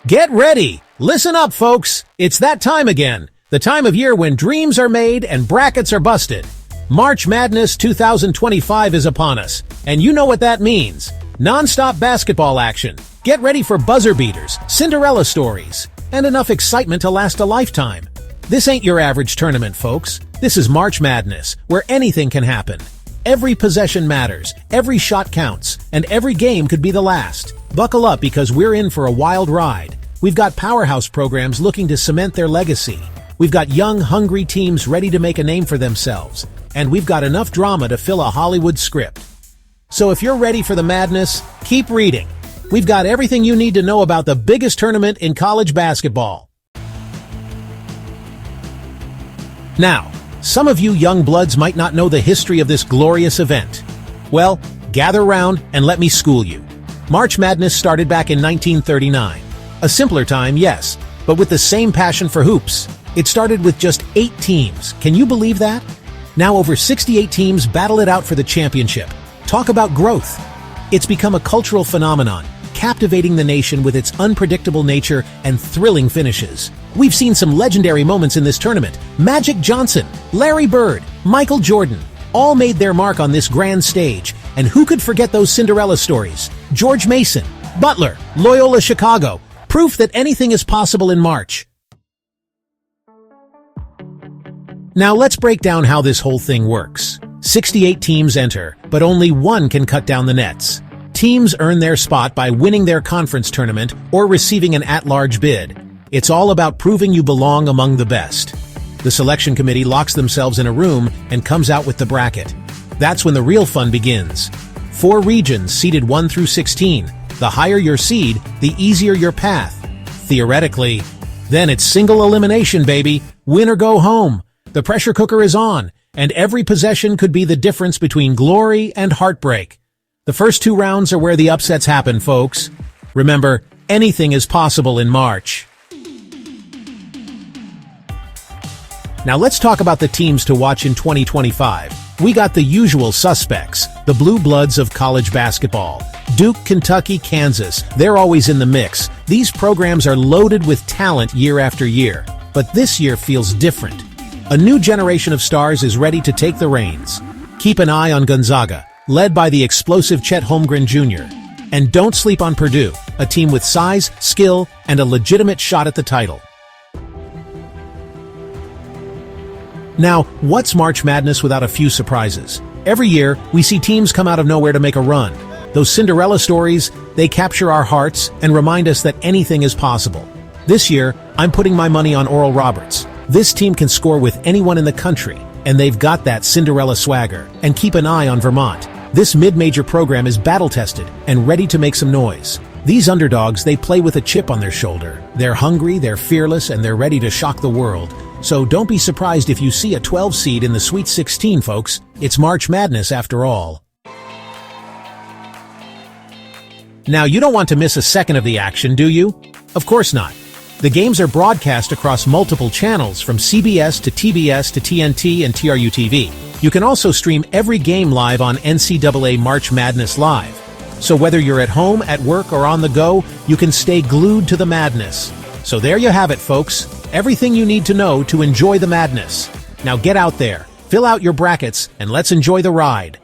Get ready! Listen up, folks! It's that time again. The time of year when dreams are made and brackets are busted. March Madness 2025 is upon us, and you know what that means. Non-stop basketball action. Get ready for buzzer beaters, Cinderella stories, and enough excitement to last a lifetime. This ain't your average tournament, folks. This is March Madness, where anything can happen. Every possession matters, every shot counts, and every game could be the last. Buckle up because we're in for a wild ride. We've got powerhouse programs looking to cement their legacy. We've got young, hungry teams ready to make a name for themselves. And we've got enough drama to fill a Hollywood script. So if you're ready for the madness, keep reading. We've got everything you need to know about the biggest tournament in college basketball. Now, some of you young bloods might not know the history of this glorious event. Well, gather round and let me school you. March Madness started back in 1939. A simpler time, yes, but with the same passion for hoops. It started with just 8 teams. Can you believe that? Now over 68 teams battle it out for the championship. Talk about growth. It's become a cultural phenomenon, captivating the nation with its unpredictable nature and thrilling finishes. We've seen some legendary moments in this tournament. Magic Johnson, Larry Bird, Michael Jordan, all made their mark on this grand stage. And who could forget those Cinderella stories? George Mason, Butler, Loyola Chicago, proof that anything is possible in March. Now let's break down how this whole thing works. 68 teams enter, but only one can cut down the nets. Teams earn their spot by winning their conference tournament or receiving an at-large bid. It's all about proving you belong among the best. The selection committee locks themselves in a room and comes out with the bracket. That's when the real fun begins. 4 regions seeded 1 through 16. The higher your seed, the easier your path. Theoretically. Then it's single elimination, baby. Win or go home. The pressure cooker is on, and every possession could be the difference between glory and heartbreak. The first 2 rounds are where the upsets happen, folks. Remember, anything is possible in March. Now let's talk about the teams to watch in 2025. We got the usual suspects, the blue bloods of college basketball. Duke, Kentucky, Kansas, they're always in the mix. These programs are loaded with talent year after year. But this year feels different. A new generation of stars is ready to take the reins. Keep an eye on Gonzaga, led by the explosive Chet Holmgren Jr. And don't sleep on Purdue, a team with size, skill, and a legitimate shot at the title. Now, what's March Madness without a few surprises? Every year, we see teams come out of nowhere to make a run. Those Cinderella stories, they capture our hearts and remind us that anything is possible. This year, I'm putting my money on Oral Roberts. This team can score with anyone in the country, and they've got that Cinderella swagger. And keep an eye on Vermont. This mid-major program is battle-tested and ready to make some noise. These underdogs, they play with a chip on their shoulder. They're hungry, they're fearless, and they're ready to shock the world. So don't be surprised if you see a 12 seed in the Sweet 16, folks. It's March Madness after all. Now, you don't want to miss a second of the action, do you? Of course not. The games are broadcast across multiple channels from CBS to TBS to TNT and TRU-TV. You can also stream every game live on NCAA March Madness Live. So whether you're at home, at work, or on the go, you can stay glued to the madness. So there you have it, folks. Everything you need to know to enjoy the madness. Now get out there, fill out your brackets, and let's enjoy the ride.